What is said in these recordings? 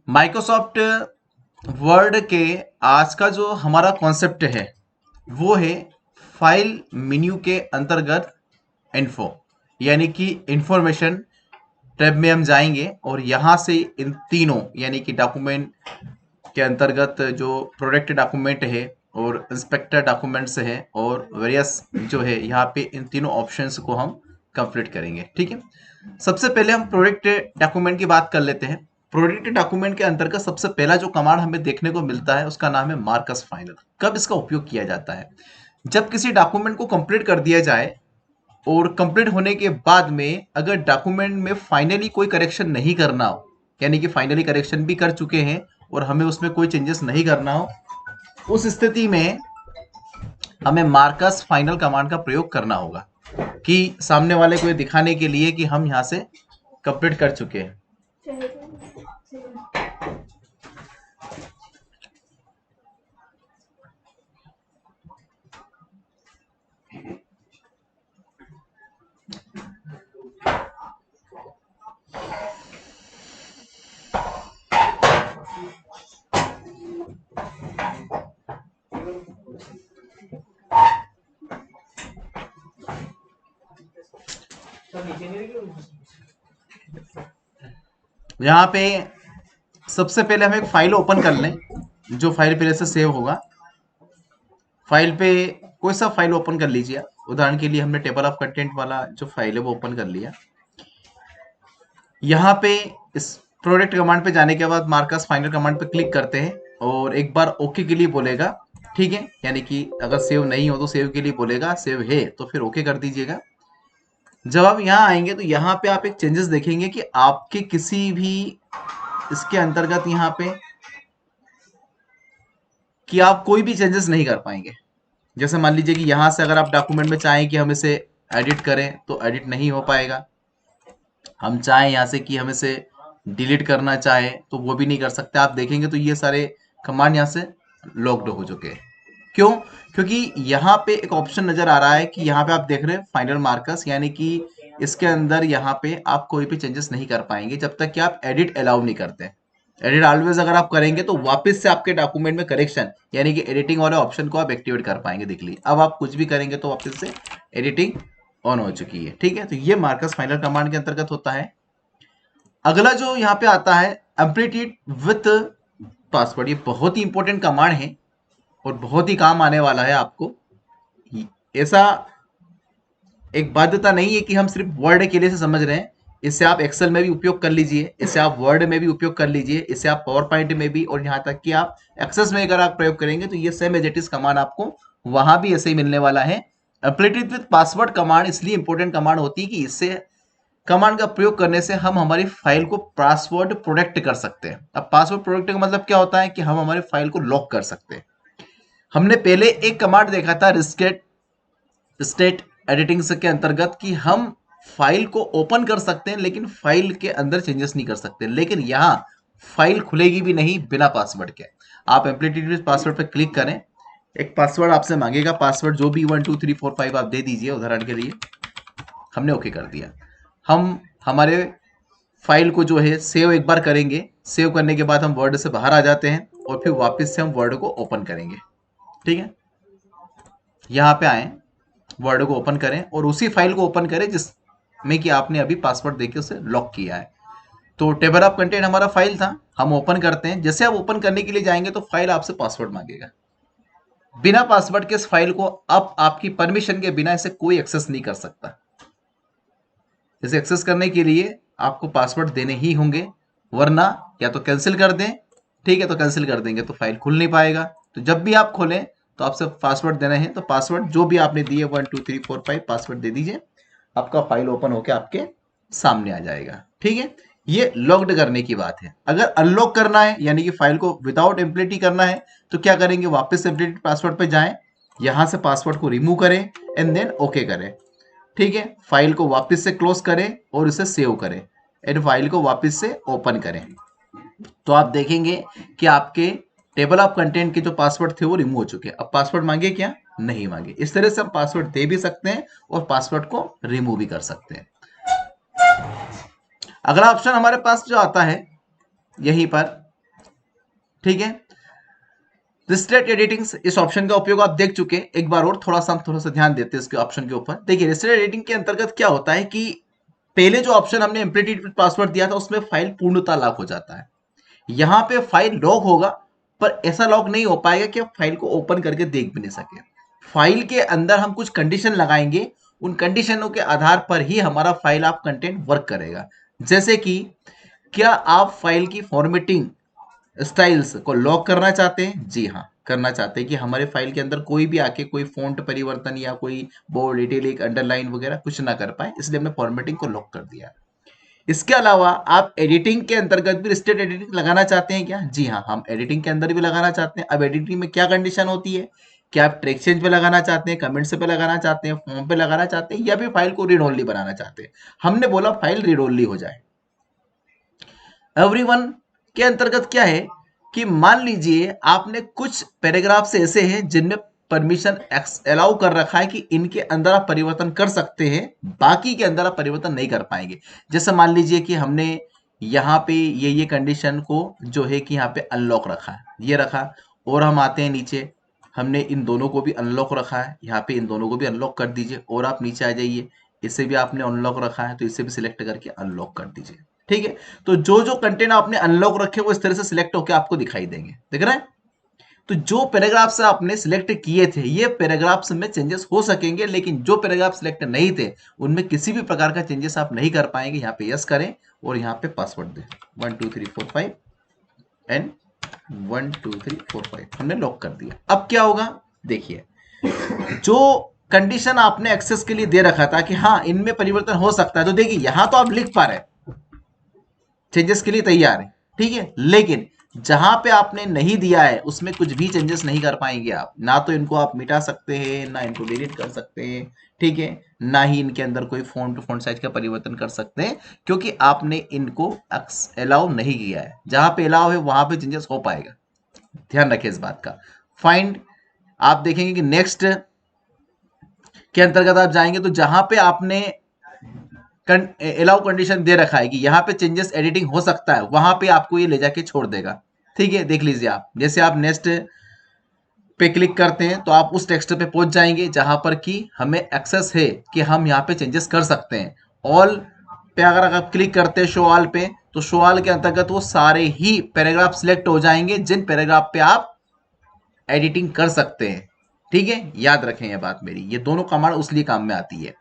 Microsoft word के आज का जो हमारा कॉन्सेप्ट है वो है फाइल मेन्यू के अंतर्गत इन्फो, यानी कि इंफॉर्मेशन टैब में हम जाएंगे और यहाँ से इन तीनों यानी कि डॉक्यूमेंट के अंतर्गत जो प्रोडक्ट डॉक्यूमेंट है और इंस्पेक्टर डॉक्यूमेंट्स है और वेरियस जो है यहाँ पे इन तीनों ऑप्शंस को हम कंप्लीट करेंगे। ठीक है, सबसे पहले हम प्रोडक्ट डॉक्यूमेंट की बात कर लेते हैं। प्रोडक्ट डॉक्यूमेंट के अंतर्गत सबसे पहला जो कमांड हमें देखने को मिलता है उसका नाम है मार्कस फाइनल। कब इसका उपयोग किया जाता है? जब किसी डॉक्यूमेंट को कंप्लीट कर दिया जाए और कंप्लीट होने के बाद में अगर डॉक्यूमेंट में फाइनली कोई करेक्शन नहीं करना हो, यानी कि फाइनली करेक्शन भी कर चुके हैं और हमें उसमें कोई चेंजेस नहीं करना हो, उस स्थिति में हमें मार्कस फाइनल कमांड का प्रयोग करना होगा कि सामने वाले को ये दिखाने के लिए कि हम यहां से कंप्लीट कर चुके हैं। यहाँ पे सबसे पहले हम एक फाइल ओपन कर लें, जो फाइल पहले से सेव होगा। फाइल पे कोई सा फाइल ओपन कर लीजिए। उदाहरण के लिए हमने टेबल ऑफ कंटेंट वाला जो फाइल है वो ओपन कर लिया। यहाँ पे इस प्रोडक्ट कमांड पे जाने के बाद मार्कस फाइनल कमांड पे क्लिक करते हैं और एक बार ओके के लिए बोलेगा। ठीक है, यानी कि अगर सेव नहीं हो तो सेव के लिए बोलेगा, सेव है तो फिर ओके कर दीजिएगा। जब आप यहाँ आएंगे तो यहाँ पे आप एक चेंजेस देखेंगे कि आपके किसी भी इसके अंतर्गत यहाँ पे कि आप कोई भी चेंजेस नहीं कर पाएंगे। जैसे मान लीजिए कि यहाँ से अगर आप डॉक्यूमेंट में चाहें कि हम इसे एडिट करें तो एडिट नहीं हो पाएगा। हम चाहें यहाँ से कि हम इसे डिलीट करना चाहे तो वो भी नहीं कर सकते। आप देखेंगे तो ये सारे कमांड यहाँ से लॉक्ड हो चुके हैं। क्यों? क्योंकि यहाँ पे एक ऑप्शन नजर आ रहा है कि यहाँ पे आप देख रहे हैं फाइनल मार्कस, यानी कि इसके अंदर यहाँ पे आप कोई भी चेंजेस नहीं कर पाएंगे जब तक कि आप एडिट अलाउ नहीं करते। एडिट ऑलवेज अगर आप करेंगे तो वापस से आपके डॉक्यूमेंट में करेक्शन यानी कि एडिटिंग वाले ऑप्शन को आप एक्टिवेट कर पाएंगे। देख लीजिए, अब आप कुछ भी करेंगे तो वापस से एडिटिंग ऑन हो चुकी है। ठीक है, तो ये मार्कस फाइनल कमांड के अंतर्गत होता है। अगला जो यहाँ पे आता है एम्प्लीट्यूड विथ पासवर्ड, ये बहुत ही इंपॉर्टेंट कमांड है और बहुत ही काम आने वाला है आपको। ऐसा एक बाध्यता नहीं है कि हम सिर्फ वर्ड के लिए से समझ रहे हैं, इससे आप एक्सेल में भी उपयोग कर लीजिए, इससे आप वर्ड में भी उपयोग कर लीजिए, इससे आप पावर पॉइंट में भी, और यहाँ तक कि आप एक्सेस में अगर आप प्रयोग करेंगे तो ये same as it is command आपको वहां भी ऐसे ही मिलने वाला है। एम्प्लीट्यूड विथ पासवर्ड कमांड इसलिए इंपॉर्टेंट कमांड होती है कि इससे कमांड का प्रयोग करने से हम हमारी फाइल को पासवर्ड प्रोटेक्ट कर सकते हैं। अब पासवर्ड प्रोटेक्ट का मतलब क्या होता है कि हम हमारी फाइल को लॉक कर सकते हैं। हमने पहले एक कमांड देखा था रिस्केट स्टेट एडिटिंग के अंतर्गत कि हम फाइल को ओपन कर सकते हैं लेकिन फाइल के अंदर चेंजेस नहीं कर सकते। लेकिन यहाँ फाइल खुलेगी भी नहीं बिना पासवर्ड के। आप एम्प्लीट्यूड पासवर्ड पर क्लिक करें, एक पासवर्ड आपसे मांगेगा, पासवर्ड जो भी 1 2 3 4 5 आप दे दीजिए। उदाहरण के लिए हमने ओके कर दिया। हम हमारे फाइल को जो है सेव एक बार करेंगे, सेव करने के बाद हम वर्ड से बाहर आ जाते हैं और फिर वापस से हम वर्ड को ओपन करेंगे। ठीक है, यहाँ पे आए, वर्ड को ओपन करें और उसी फाइल को ओपन करें जिसमें कि आपने अभी पासवर्ड देके उसे लॉक किया है। तो टेबल ऑफ कंटेंट हमारा फाइल था, हम ओपन करते हैं। जैसे आप ओपन करने के लिए जाएंगे तो फाइल आपसे पासवर्ड मांगेगा। बिना पासवर्ड के इस फाइल को अब आपकी परमिशन के बिना इसे कोई एक्सेस नहीं कर सकता। इसे एक्सेस करने के लिए आपको पासवर्ड देने ही होंगे, वरना या तो कैंसिल कर दें। ठीक है, तो कैंसिल कर देंगे तो फाइल खुल नहीं पाएगा। तो जब भी आप खोलें तो आपसे पासवर्ड देना है, तो पासवर्ड जो भी आपने दिए 1 2 3 4 5 पासवर्ड दे दीजिए, आपका फाइल ओपन होकर आपके सामने आ जाएगा। ठीक है, ये लॉक्ड करने की बात है। अगर अनलॉक करना है यानी कि फाइल को विदाउट एम्प्लिटी करना है तो क्या करेंगे, वापस एम्प्लिटी पासवर्ड पे जाएं, यहां से पासवर्ड को रिमूव करें एंड देन ओके करें। ठीक है, फाइल को वापस से क्लोज करें और इसे सेव करें एंड फाइल को वापस से ओपन करें। तो आप देखेंगे कि आपके टेबल ऑफ कंटेंट के जो पासवर्ड थे वो रिमूव हो चुके हैं। अब पासवर्ड मांगे क्या? नहीं मांगे। इस तरह से हम पासवर्ड दे भी सकते हैं और पासवर्ड को रिमूव भी कर सकते हैं। अगला ऑप्शन हमारे पास जो आता है यहीं पर ठीक है। रिस्ट्रिक्ट एडिटिंग, इस ऑप्शन का उपयोग आप देख चुके हैं, एक बार और थोड़ा सा ध्यान देते हैं इसके ऑप्शन के ऊपर। देखिए रिस्ट्रिक्ट एडिटिंग के अंतर्गत क्या होता है कि पहले जो ऑप्शन हमने इम्प्लीसिट पासवर्ड दिया था उसमें फाइल पूर्णतः लॉक हो जाता है। यहाँ पे फाइल लॉक होगा पर ऐसा लॉक नहीं हो पाएगा कि आप फाइल को ओपन करके देख भी नहीं सके। फाइल के अंदर हम कुछ कंडीशन लगाएंगे, उन कंडीशनों के आधार पर ही हमारा फाइल आप कंटेंट वर्क करेगा। जैसे कि क्या आप फाइल की फॉर्मेटिंग स्टाइल्स को लॉक करना चाहते हैं? जी हाँ, करना चाहते हैं कि हमारे फाइल के अंदर कोई भी आके कोई फॉन्ट परिवर्तन या कोई बोल्ड, इटैलिक, अंडरलाइन वगैरह कुछ ना कर पाए, इसलिए हमने फॉर्मेटिंग को लॉक कर दिया। इसके अलावा आप एडिटिंग के अंतर्गत भी रिस्ट्रिक्ट एडिटिंग लगाना चाहते हैं क्या? जी हाँ, हम एडिटिंग के अंदर भी लगाना चाहते हैं। अब एडिटिंग में क्या कंडीशन होती है? क्या आप टेक्स्ट चेंज पे लगाना चाहते हैं, कमेंट्स पे लगाना चाहते हैं, फॉर्म पे लगाना चाहते हैं, या फिर फाइल को रीड ओनली बनाना चाहते हैं? हमने बोला फाइल रीड ओनली हो जाए। एवरीवन के अंतर्गत क्या है कि मान लीजिए आपने कुछ पैराग्राफ से ऐसे हैं जिनमें परमिशन अलाउ कर रखा है कि इनके अंदर आप परिवर्तन कर सकते हैं, बाकी के अंदर आप परिवर्तन नहीं कर पाएंगे। जैसे मान लीजिए कि हमने यहाँ पे ये कंडीशन को जो है कि यहाँ पे अनलॉक रखा है, ये रखा, और हम आते हैं नीचे, हमने इन दोनों को भी अनलॉक रखा है, यहाँ पे इन दोनों को भी अनलॉक कर दीजिए, और आप नीचे आ जाइए, इसे भी आपने अनलॉक रखा है तो इसे भी सिलेक्ट करके अनलॉक कर दीजिए। ठीक है, तो जो जो कंटेंट आपने अनलॉक रखे वो इस तरह से सिलेक्ट होकर आपको दिखाई देंगे, दिख रहा है? तो जो पैराग्राफ्स आपने सिलेक्ट किए थे ये पैराग्राफ्स में चेंजेस हो सकेंगे, लेकिन जो पैराग्राफ सिलेक्ट नहीं थे उनमें किसी भी प्रकार का चेंजेस आप नहीं कर पाएंगे। यहाँ पे यस करें और यहाँ पे पासवर्ड दें 1 2 3 4 5 एंड 1 2 3 4 5 हमने लॉक कर दिया। अब क्या होगा देखिए, जो कंडीशन आपने एक्सेस के लिए दे रखा था कि हाँ इनमें परिवर्तन हो सकता है, तो देखिए यहां तो आप लिख पा रहे हैं चेंजेस के लिए तैयार है, ठीक है, लेकिन जहां पे आपने नहीं दिया है उसमें कुछ भी चेंजेस नहीं कर पाएंगे आप। ना तो इनको आप मिटा सकते हैं, ना इनको डिलीट कर सकते हैं, ठीक है, ना ही इनके अंदर कोई फॉन्ट साइज का परिवर्तन कर सकते हैं, क्योंकि आपने इनको अलाउ नहीं किया है। जहां पे अलाउ है वहां पे चेंजेस हो पाएगा, ध्यान रखें इस बात का। फाइंड, आप देखेंगे कि नेक्स्ट के अंतर्गत आप जाएंगे तो जहां पे आपने अलाउ कंडीशन दे रखा है कि यहाँ पे चेंजेस एडिटिंग हो सकता है, वहां पे आपको ये ले जाके छोड़ देगा। ठीक है, देख लीजिए आप, जैसे आप नेक्स्ट पे क्लिक करते हैं तो आप उस टेक्स्ट पे पहुंच जाएंगे जहां पर कि हमें एक्सेस है कि हम यहाँ पे चेंजेस कर सकते हैं। ऑल पे अगर आप क्लिक करते हैं शो ऑल पे, तो शो ऑल के अंतर्गत वो सारे ही पैराग्राफ सिलेक्ट हो जाएंगे जिन पैराग्राफ पे आप एडिटिंग कर सकते हैं। ठीक है, याद रखें ये बात मेरी, ये दोनों कमांड उस लिए काम में आती है।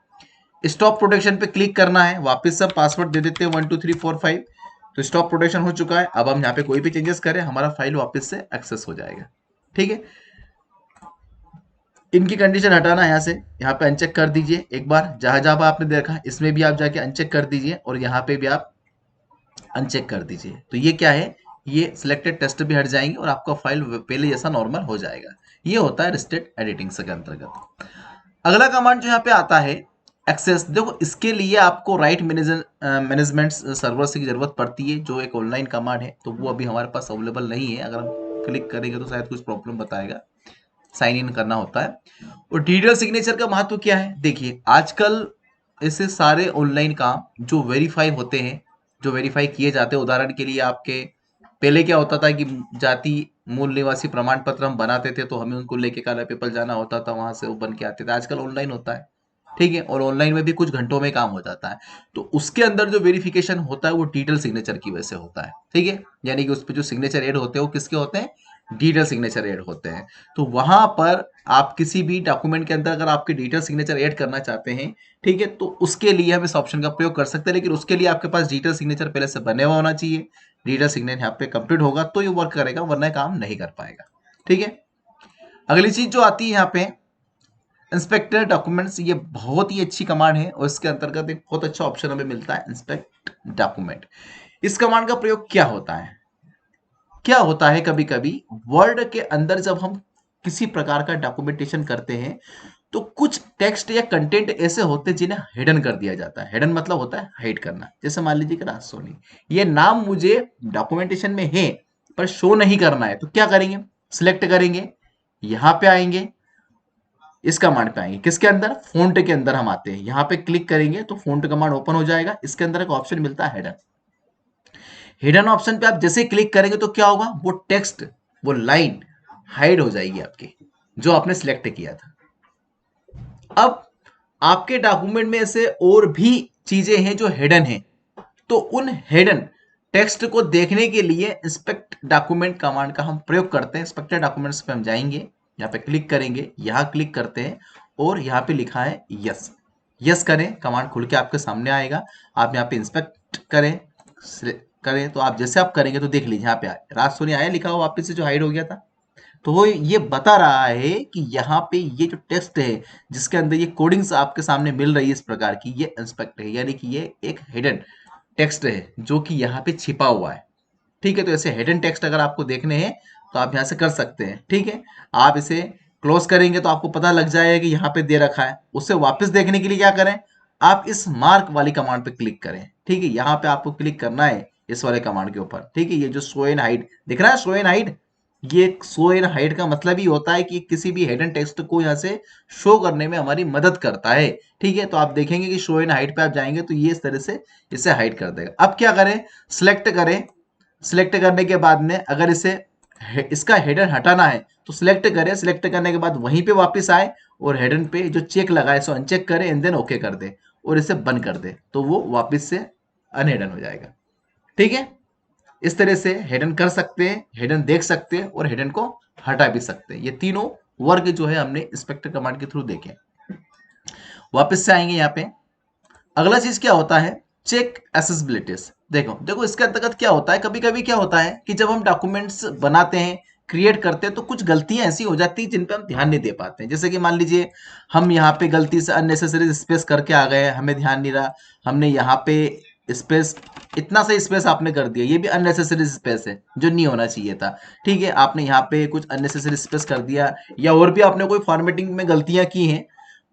स्टॉप प्रोटेक्शन पे क्लिक करना है, वापस से पासवर्ड दे देते हैं 1 2 3 4 5, तो स्टॉप प्रोटेक्शन हो चुका है। अब हम यहाँ पे कोई भी चेंजेस करें हमारा फाइल वापस से एक्सेस हो जाएगा। ठीक है, इनकी कंडीशन हटाना है, यहाँ से यहाँ पे अनचेक कर दीजिए एक बार, जहां जहां आपने देखा इसमें भी आप जाके अनचेक कर दीजिए और यहाँ पे भी आप अनचेक कर दीजिए। तो ये क्या है, ये सिलेक्टेड टेस्ट भी हट जाएंगे और आपका फाइल पहले जैसा नॉर्मल हो जाएगा। ये होता है रिस्ट्रिक्ट एडिटिंग के अंतर्गत। अगला कमांड जो यहाँ पे आता है एक्सेस, देखो इसके लिए आपको राइट मैनेजमेंट सर्वर की जरूरत पड़ती है, जो एक ऑनलाइन कमांड है, तो वो अभी हमारे पास अवेलेबल नहीं है। अगर हम क्लिक करेंगे तो शायद कुछ प्रॉब्लम बताएगा, साइन इन करना होता है। और डिजिटल सिग्नेचर का महत्व क्या है, देखिए आजकल ऐसे सारे ऑनलाइन काम जो वेरीफाई होते हैं, जो वेरीफाई किए जाते हैं, उदाहरण के लिए आपके पहले क्या होता था कि जाति मूल निवासी प्रमाण पत्र हम बनाते थे तो हमें उनको लेके काला पेपर जाना होता था, वहां से वो बन के आते थे। आजकल ऑनलाइन होता है, ठीक है, और ऑनलाइन में भी कुछ घंटों में काम हो जाता है। तो उसके अंदर जो वेरिफिकेशन होता है वो डिजिटल सिग्नेचर की वजह से होता है। ठीक है, यानी कि उस पर जो सिग्नेचर ऐड होते हैं वो किसके होते हैं, डिजिटल सिग्नेचर ऐड होते हैं। तो वहां पर आप किसी भी डॉक्यूमेंट के अंदर अगर आपके डिजिटल सिग्नेचर ऐड करना चाहते हैं, ठीक है, तो उसके लिए हम इस ऑप्शन का प्रयोग कर सकते हैं, लेकिन उसके लिए आपके पास डिजिटल सिग्नेचर पहले से बने हुआ होना चाहिए। डिजिटल सिग्नेचर यहाँ पे कंप्लीट होगा तो ये वर्क करेगा, वरना काम नहीं कर पाएगा। ठीक है, अगली चीज जो आती है यहाँ पे इंस्पेक्टर डॉक्यूमेंट्स, ये बहुत ही अच्छी कमांड है और इसके अंतर्गत एक बहुत अच्छा ऑप्शन हमें मिलता है, इंस्पेक्ट डॉक्यूमेंट। इस कमांड का प्रयोग क्या होता है, क्या होता है कभी कभी वर्ड के अंदर जब हम किसी प्रकार का डॉक्यूमेंटेशन करते हैं तो कुछ टेक्स्ट या कंटेंट ऐसे होते हैं जिन्हें हिडन कर दिया जाता है। हिडन मतलब होता है हाइड करना। जैसे मान लीजिए कि राज सोनी, ये नाम मुझे डॉक्यूमेंटेशन में है पर शो नहीं करना है, तो क्या करेंगे, सिलेक्ट करेंगे, यहां पे आएंगे, इस कमांड पे आएंगे, किसके अंदर, फॉन्ट के अंदर हम आते हैं, यहाँ पे क्लिक करेंगे तो फॉन्ट कमांड ओपन हो जाएगा। इसके अंदर एक ऑप्शन मिलता है हेडर। हिडन ऑप्शन पे आप जैसे क्लिक करेंगे तो क्या होगा, वो टेक्स्ट, वो लाइन हाइड हो जाएगी आपकी, जो आपने सिलेक्ट किया था। अब आपके डॉक्यूमेंट में से और भी चीजें हैं जो हिडन हैं, तो उन हिडन टेक्स्ट को देखने के लिए इंस्पेक्ट डॉक्यूमेंट कमांड का हम प्रयोग करते हैं। इंस्पेक्टेड डॉक्यूमेंट्स पे हम जाएंगे, यहाँ पे क्लिक करेंगे, यहाँ क्लिक करते हैं और यहाँ पे लिखा है यस। यस करें, कमांड खुल के आपके सामने आएगा। आप यहाँ पे इंस्पेक्ट करें तो आप जैसे आप करेंगे तो देख लीजिए यहाँ पे राज सोनी आया लिखा हुआ वापस से, जो हाइड हो गया था। तो वो ये बता रहा है कि यहाँ पे ये जो टेक्स्ट है जिसके अंदर ये कोडिंग्स आपके सामने मिल रही है इस प्रकार की, ये इंस्पेक्ट है, यानी कि ये एक हिडन टेक्स्ट है जो कि यहाँ पे छिपा हुआ है। ठीक है, तो ऐसे हिडन टेक्स्ट अगर आपको देखने हैं तो आप यहाँ से कर सकते हैं। ठीक है, आप इसे क्लोज करेंगे तो आपको पता लग जाएगा कि यहाँ पे दे रखा है। उससे वापस देखने के लिए क्या करें, आप इस मार्क वाली कमांड पे क्लिक करें। ठीक है, यहाँ पे आपको क्लिक करना है इस वाले कमांड के ऊपर। ठीक है, ये जो शो एंड हाइड दिख रहा है, शो एंड हाइड, ये शो एंड हाइड का मतलब ही होता है कि किसी भी हिडन टेक्स्ट को यहाँ से शो करने में हमारी मदद करता है। ठीक है, तो आप देखेंगे कि शो एंड हाइड पे आप जाएंगे तो ये इस तरह से इसे हाइड कर देगा। अब क्या करें, सिलेक्ट करें, सिलेक्ट करने के बाद में अगर इसका हेडर हटाना है तो सिलेक्ट करें, सिलेक्ट करने के बाद वहीं पे वापस आए और हेडर पे जो चेक लगा है सो अनचेक करें एंड देन ओके कर दे और इसे बंद कर दे, तो वो वापस से अनहिडन हो जाएगा। ठीक है, इस तरह से हिडन कर सकते हैं, हिडन देख सकते हैं और हिडन को हटा भी सकते हैं। ये तीनों वर्ग जो है हमने इंस्पेक्टर कमांड के थ्रू देखे। वापस से आएंगे यहाँ पे, अगला चीज क्या होता है, चेक एसेसिबिलिटीज। देखो देखो इसके अंतर्गत क्या होता है, कभी कभी क्या होता है कि जब हम डॉक्यूमेंट्स बनाते हैं, क्रिएट करते हैं, तो कुछ गलतियां ऐसी हो जाती है जिन पे हम ध्यान नहीं दे पाते हैं। जैसे कि मान लीजिए हम यहाँ पे गलती से अननेसेसरी स्पेस करके आ गए, हमें ध्यान नहीं रहा, हमने यहाँ पे स्पेस, इतना सा स्पेस आपने कर दिया, ये भी अननेसेसरी स्पेस है जो नहीं होना चाहिए था। ठीक है, आपने यहाँ पे कुछ अननेसेसरी स्पेस कर दिया या और भी आपने कोई फॉर्मेटिंग में गलतियां की हैं,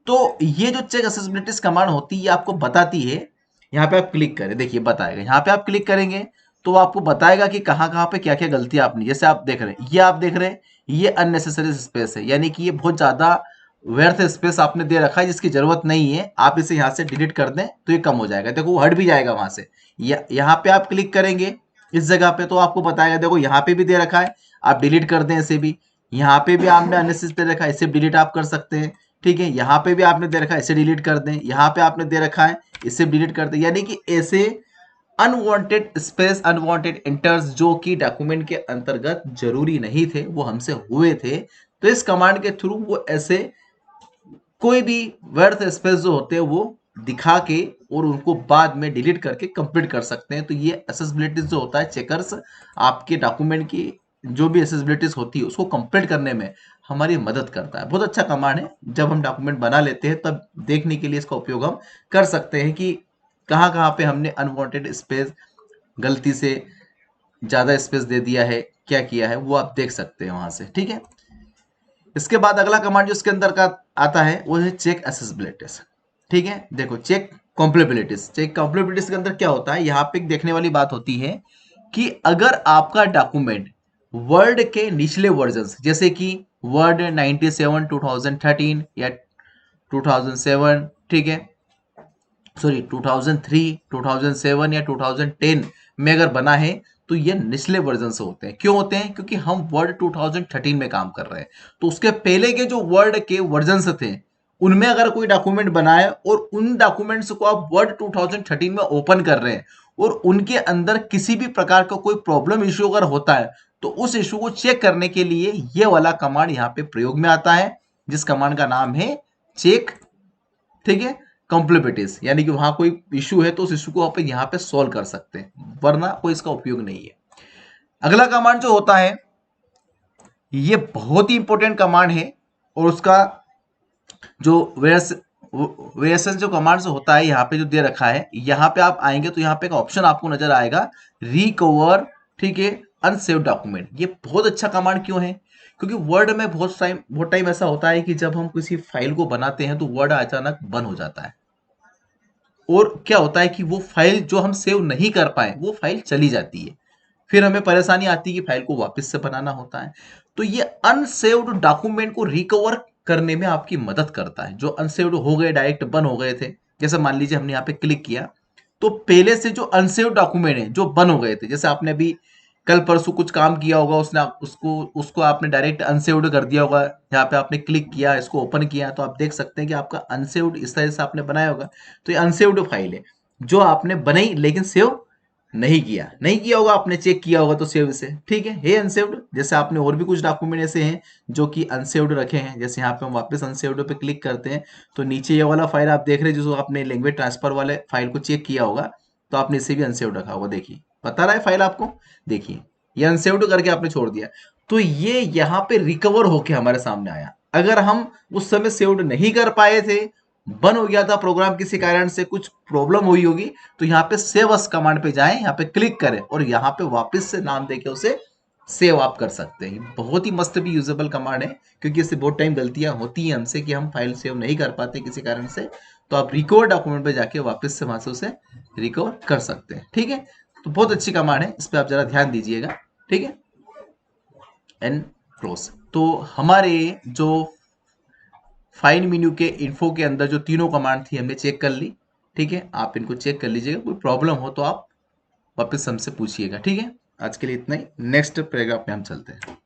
तो ये जो चेक एसेसिबिलिटीज कमांड होती है ये आपको बताती है। यहाँ पे आप क्लिक करें, देखिए बताएगा, यहाँ पे आप क्लिक करेंगे तो वो आपको बताएगा कि कहाँ कहाँ पे क्या क्या गलती आपने, जैसे आप देख रहे हैं, ये आप देख रहे हैं, ये अननेसेसरी स्पेस है, यानी कि ये बहुत ज्यादा व्यर्थ स्पेस आपने दे रखा है जिसकी जरूरत नहीं है। आप इसे यहाँ से डिलीट कर दें तो ये कम हो जाएगा। देखो वो हट भी जाएगा वहां से। यहाँ पे आप क्लिक करेंगे इस जगह पे तो आपको बताएगा, देखो यहाँ पे भी दे रखा है, आप डिलीट कर दें इसे भी। यहाँ पे भी आपने अननेसेसरी दे रखा है, इसे डिलीट आप कर सकते हैं। ठीक है, यहाँ पे भी आपने दे रखा है, इसे डिलीट कर दें, यहाँ पे आपने दे रखा है, इसे डिलीट कर दें, यानी कि ऐसे अनवांटेड स्पेस, अनवांटेड एंटर्स जो कि डॉक्यूमेंट के अंतर्गत जरूरी नहीं थे वो हमसे हुए थे। तो इस कमांड के थ्रू वो ऐसे कोई भी व्यर्थ स्पेस जो होते हैं वो दिखा के और उनको बाद में डिलीट करके कंप्लीट कर सकते हैं। तो ये एसेसिबिलिटीज जो होता है, चेकर्स आपके डॉक्यूमेंट की जो भी एसेसिबिलिटीज होती है उसको कंप्लीट करने में हमारी मदद करता है। बहुत अच्छा कमांड है, जब हम डॉक्यूमेंट बना लेते हैं तब देखने के लिए इसका उपयोग हम कर सकते हैं कि कहाँ कहाँ पे हमने अनवांटेड स्पेस, गलती से ज्यादा स्पेस दे दिया है, क्या किया है, वो आप देख सकते हैं वहां से। ठीक है, इसके बाद अगला कमांड जो इसके अंदर का आता है वो है चेक एसेसिबिलिटीज। ठीक है, देखो चेक कॉम्पेटिबिलिटीज, चेक कॉम्पेटिबिलिटीज के अंदर क्या होता है, यहाँ पे देखने वाली बात होती है कि अगर आपका डॉक्यूमेंट वर्ड के निचले वर्जन जैसे कि वर्ड 97 2013 या 2007, ठीक है, सॉरी 2003 2007 या 2010 में अगर बना है तो ये निचले वर्जन से होते हैं। क्यों होते हैं, क्योंकि हम वर्ड 2013 में काम कर रहे हैं, तो उसके पहले के जो वर्ड के वर्जन थे उनमें अगर कोई डॉक्यूमेंट बनाए और उन डॉक्यूमेंट्स को आप वर्ड 2013 में ओपन कर रहे हैं और उनके अंदर किसी भी प्रकार का कोई प्रॉब्लम इश्यू अगर होता है तो उस इश्यू को चेक करने के लिए ये वाला कमांड यहाँ पे प्रयोग में आता है, जिस कमांड का नाम है चेक। ठीक है, कॉम्प्लिबिलिटीज, यानी कि वहां कोई इशू है तो उस इशू को आप यहाँ पे सॉल्व कर सकते हैं, वरना कोई इसका उपयोग नहीं है। अगला कमांड जो होता है ये बहुत ही इंपॉर्टेंट कमांड है और उसका जो वेरिएशन जो कमांड होता है यहाँ पे जो दे रखा है, यहाँ पे आप आएंगे तो यहाँ पे एक ऑप्शन आपको नजर आएगा रिकवर, ठीक है, अनसेव डॉक्यूमेंट। ये बहुत अच्छा कमांड क्यों है, क्योंकि वर्ड में बहुत टाइम ऐसा होता है कि जब हम किसी फाइल को बनाते हैं तो वर्ड अचानक बंद हो जाता है और क्या होता है कि वो फाइल जो हम सेव नहीं कर पाए वो फाइल चली जाती है, फिर हमें परेशानी आती है कि फाइल को वापस से बनाना होता है। तो ये अनसेव्ड डॉक्यूमेंट को रिकवर करने में आपकी मदद करता है। जो अनसेव्ड हो गए, डायरेक्ट बंद हो गए थे, जैसे मान लीजिए हमने यहाँ पे क्लिक किया तो पहले से जो अनसेव डॉक्यूमेंट है जो बंद हो गए थे, जैसे आपने अभी कल परसों कुछ काम किया होगा, उसने उसको उसको आपने डायरेक्ट अनसेव्ड कर दिया होगा, यहाँ पे आपने क्लिक किया, इसको ओपन किया, तो आप देख सकते हैं कि आपका अनसेव्ड इस तरह से आपने बनाया होगा। तो ये अनसेव्ड फाइल है जो आपने बनाई लेकिन सेव नहीं किया होगा, आपने चेक किया होगा तो सेव से ठीक है, हे अनसेव्ड। जैसे आपने और भी कुछ डॉक्यूमेंट ऐसे हैं जो कि अनसेव्ड रखे हैं, जैसे यहाँ पे हम वापस अनसेव्ड पे क्लिक करते हैं तो नीचे ये वाला फाइल आप देख रहे हैं, जो आपने लैंग्वेज ट्रांसफर वाले फाइल को चेक किया होगा तो आपने इसे भी अनसेव्ड रखा होगा। देखिए बता रहा है फाइल आपको, देखिए ये अनसेव्ड करके आपने छोड़ दिया, तो ये यहाँ पे रिकवर होके हमारे सामने आया। अगर हम उस समय सेव्ड नहीं कर पाए थे, बंद हो गया था प्रोग्राम, किसी कारण से कुछ प्रॉब्लम हुई होगी, तो यहाँ पे सेव अस कमांड पे जाएं, यहाँ पे क्लिक करें और यहाँ पे वापस से नाम देके उसे सेव आप कर सकते हैं। बहुत ही मस्त भी यूजेबल कमांड है, क्योंकि इससे बहुत टाइम गलतियां होती हैं हमसे कि हम फाइल सेव नहीं कर पाते किसी कारण से, तो आप रिकवर डॉक्यूमेंट पे जाके वापस से वहां से उसे रिकवर कर सकते हैं। ठीक है, तो बहुत अच्छी कमांड है, इस पर आप जरा ध्यान दीजिएगा। ठीक है, एंड क्लोज। तो हमारे जो फाइल मेन्यू के इन्फो के अंदर जो तीनों कमांड थी हमने चेक कर ली। ठीक है, आप इनको चेक कर लीजिएगा, कोई प्रॉब्लम हो तो आप वापस हमसे पूछिएगा। ठीक है, आज के लिए इतना ही, नेक्स्ट पैराग्राफ में हम चलते हैं।